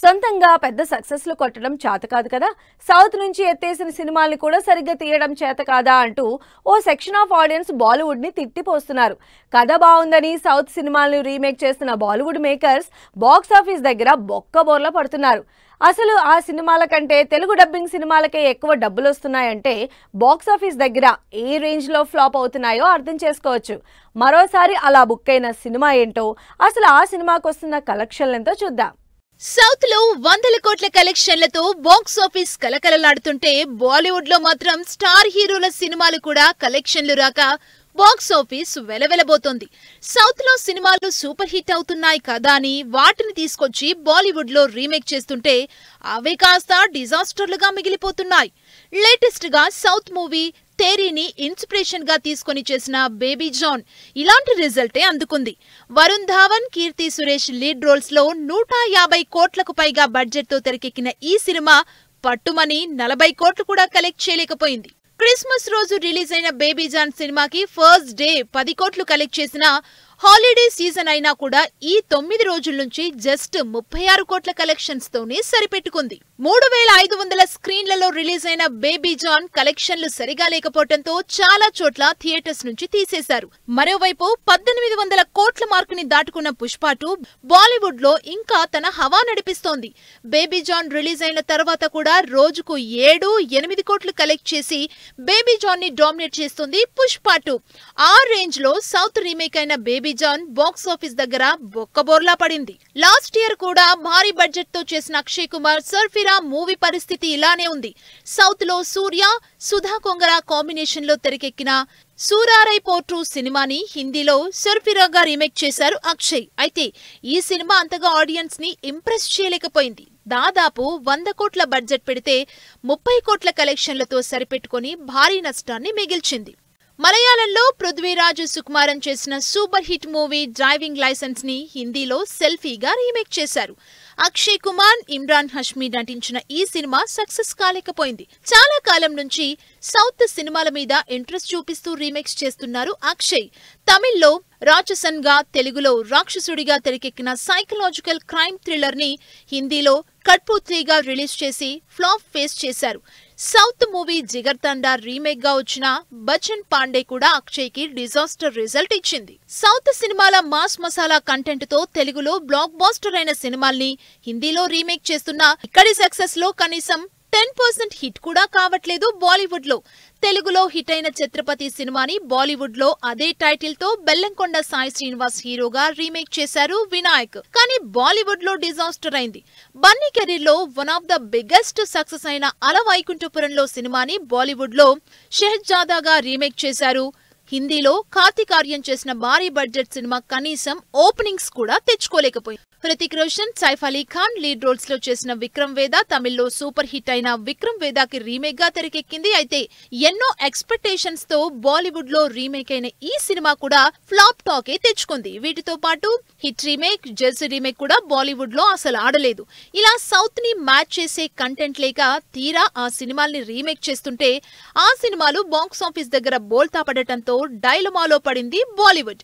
సొంతంగా పెద్ద సక్సెస్లు కొట్టడం చేత కాదు కదా, సౌత్ నుంచి ఎత్తేసిన సినిమాల్ని కూడా సరిగ్గా తీయడం చేత కాదా అంటూ ఓ సెక్షన్ ఆఫ్ ఆడియన్స్ బాలీవుడ్ ని తిట్టిపోస్తున్నారు. కథ బాగుందని సౌత్ సినిమాల్ని రీమేక్ చేస్తున్న బాలీవుడ్ మేకర్స్ బాక్స్ ఆఫీస్ దగ్గర బొక్కబోర్ల పడుతున్నారు. అసలు ఆ సినిమాల కంటే తెలుగు డబ్బింగ్ సినిమాలకే ఎక్కువ డబ్బులు వస్తున్నాయంటే బాక్స్ ఆఫీస్ దగ్గర ఏ రేంజ్ లో ఫ్లాప్ అవుతున్నాయో అర్థం చేసుకోవచ్చు. మరోసారి అలా బుక్ అయిన సినిమా ఏంటో, అసలు ఆ సినిమాకి వస్తున్న కలెక్షన్లు ఎంతో చూద్దాం. సౌత్ లో వందల కోట్ల కలెక్షన్లతో బాక్స్ ఆఫీస్ కలకలలాడుతుంటే బాలీవుడ్ లో మాత్రం స్టార్ హీరోల సినిమాలు కూడా కలెక్షన్లు రాక బాక్స్ ఆఫీస్ వెలవెలబోతోంది. సౌత్ లో సినిమాలు సూపర్ హిట్ అవుతున్నాయి కదా అని వాటిని తీసుకొచ్చి బాలీవుడ్ లో రీమేక్ చేస్తుంటే అవే కాస్త డిజాస్టర్లుగా మిగిలిపోతున్నాయి. లేటెస్ట్ గా సౌత్ మూవీ తేరీని ఇన్స్పిరేషన్ గా తీసుకొని చేసిన బేబీ జాన్ ఇలాంటి రిజల్టే అందుకుంది. వరుణ్ ధావన్, కీర్తి సురేష్ లీడ్ రోల్స్ లో 150 కోట్లకు పైగా బడ్జెట్ తో తెరకెక్కిన ఈ సినిమా పట్టుమని 40 కోట్లు కూడా కలెక్ట్ చేయలేకపోయింది. క్రిస్మస్ రోజు రిలీజ్ అయిన బేబీ జాన్ సినిమాకి ఫస్ట్ డే 10 కోట్లు కలెక్ట్ చేసిన హాలిడే సీజన్ అయినా కూడా ఈ 9 రోజుల నుంచి జస్ట్ 36 కోట్ల కలెక్షన్స్ తోనే సరిపెట్టుకుంది. 3500 స్క్రీన్లలో రిలీజ్ అయిన బేబీ జాన్ కలెక్షన్లు సరిగా లేకపోవడంతో చాలా చోట్ల థియేటర్స్ నుంచి తీసేశారు. మరోవైపు 1800 కోట్ల మార్కుని దాటుకున్న పుష్ప 2 బాలీవుడ్ లో ఇంకా తన హవా నడిపిస్తోంది. బేబీ జాన్ రిలీజ్ అయిన తర్వాత కూడా రోజుకు 7-8 కోట్లు కలెక్ట్ చేసి బేబీ జాన్ ని డామినేట్ చేస్తుంది పుష్ప 2. ఆ రేంజ్ లో సౌత్ రీమేక్ అయిన బేబీ జాన్ బాక్స్ ఆఫీస్ దగ్గర బొక్కబోర్లా పడింది. లాస్ట్ ఇయర్ కూడా భారీ బడ్జెట్ తో చేసిన అక్షయ్ కుమార్ సర్ఫిరా మూవీ పరిస్థితి ఇలానే ఉంది. సౌత్ లో సూర్య, సుధా కొంగర కాంబినేషన్ లో తెరకెక్కిన సూరారై పోర్టు సినిమాని హిందీలో సర్ఫిరాగా రీమేక్ చేశారు అక్షయ్. అయితే ఈ సినిమా అంతగా ఆడియన్స్ ని ఇంప్రెస్ చేయలేకపోయింది. దాదాపు 100 కోట్ల బడ్జెట్ పెడితే 30 కోట్ల కలెక్షన్లతో సరిపెట్టుకుని భారీ నష్టాన్ని మిగిల్చింది. మలయాళంలో పృథ్వీరాజ్, సుకుమారన్ చేసిన super hit movie driving licence ని హిందీలో సెల్ఫీగా రీమేక్ చేశారు. అక్షయ్ కుమార్, ఇమ్రాన్ హష్మీ నటించిన ఈ సినిమా సక్సెస్ కాలేకపోయింది. చాలా కాలం నుంచి సౌత్ సినిమాల మీద ఇంట్రెస్ట్ చూపిస్తూ రీమేక్స్ చేస్తున్నారు అక్షయ్. తమిళ్లో రాక్షసన్ గా, తెలుగులో రాక్షసుడిగా తెరకెక్కిన సైకలాజికల్ క్రైమ్ థ్రిల్లర్ ని హిందీలో కట్పుత్లీగా రిలీజ్ చేసి ఫ్లాప్ ఫేస్ చేశారు. సౌత్ మూవీ జిగర్ తండా రీమేక్ గా వచ్చిన బచ్చన్ పాండే కూడా అక్షయ్ కి డిజాస్టర్ రిజల్ట్ ఇచ్చింది. సౌత్ సినిమాల మాస్ మసాలా కంటెంట్ తో తెలుగులో బ్లాక్ బాస్టర్ అయిన సినిమాల్ని హిందీలో రీమేక్ చేస్తున్న ఇక్కడి సక్సెస్ లో కనీసం 10% హిట్ కూడా కావట్లేదు బాలీవుడ్ లో. తెలుగులో హిట్ అయిన ఛత్రపతి సినిమాని బాలీవుడ్ లో అదే టైటిల్ తో బెల్లంకొండ సాయి శ్రీనివాస్ హీరోగా రీమేక్ చేశారు వినాయక్. కానీ బాలీవుడ్ లో డిజాస్టర్ అయింది. బన్నీ కెరీర్ లో one of the biggest success అయిన అల వైకుంఠపురంలో సినిమాని బాలీవుడ్ లో షెహజాదాగా రీమేక్ చేశారు. హిందీలో కార్తీక్ ఆర్యన్ చేసిన భారీ బడ్జెట్ సినిమా కనీసం ఓపెనింగ్స్ కూడా తెచ్చుకోలేకపోయింది. హృతిక్ రోషన్, సైఫ్ అలీ ఖాన్ లీడ్ రోల్స్ లో చేసిన విక్రమ్ వేద తమిళ్లో సూపర్ హిట్ అయిన విక్రమ్ వేదాకి రీమేక్ గా తెరకెక్కింది. అయితే ఎన్నో ఎక్స్పెక్టేషన్స్ తో బాలీవుడ్ లో రీమేక్ అయిన ఈ సినిమా కూడా ఫ్లాప్ టాకే తెచ్చుకుంది. వీటితో పాటు హిట్ రీమేక్, జెర్సీ రీమేక్ కూడా బాలీవుడ్ లో అసలు ఆడలేదు. ఇలా సౌత్ ని మ్యాచ్ చేసే కంటెంట్ లేక తీరా ఆ సినిమాల్ని రీమేక్ చేస్తుంటే ఆ సినిమాలు బాక్స్ ఆఫీస్ దగ్గర బోల్తా పడటంతో డైలమాలో పడింది బాలీవుడ్.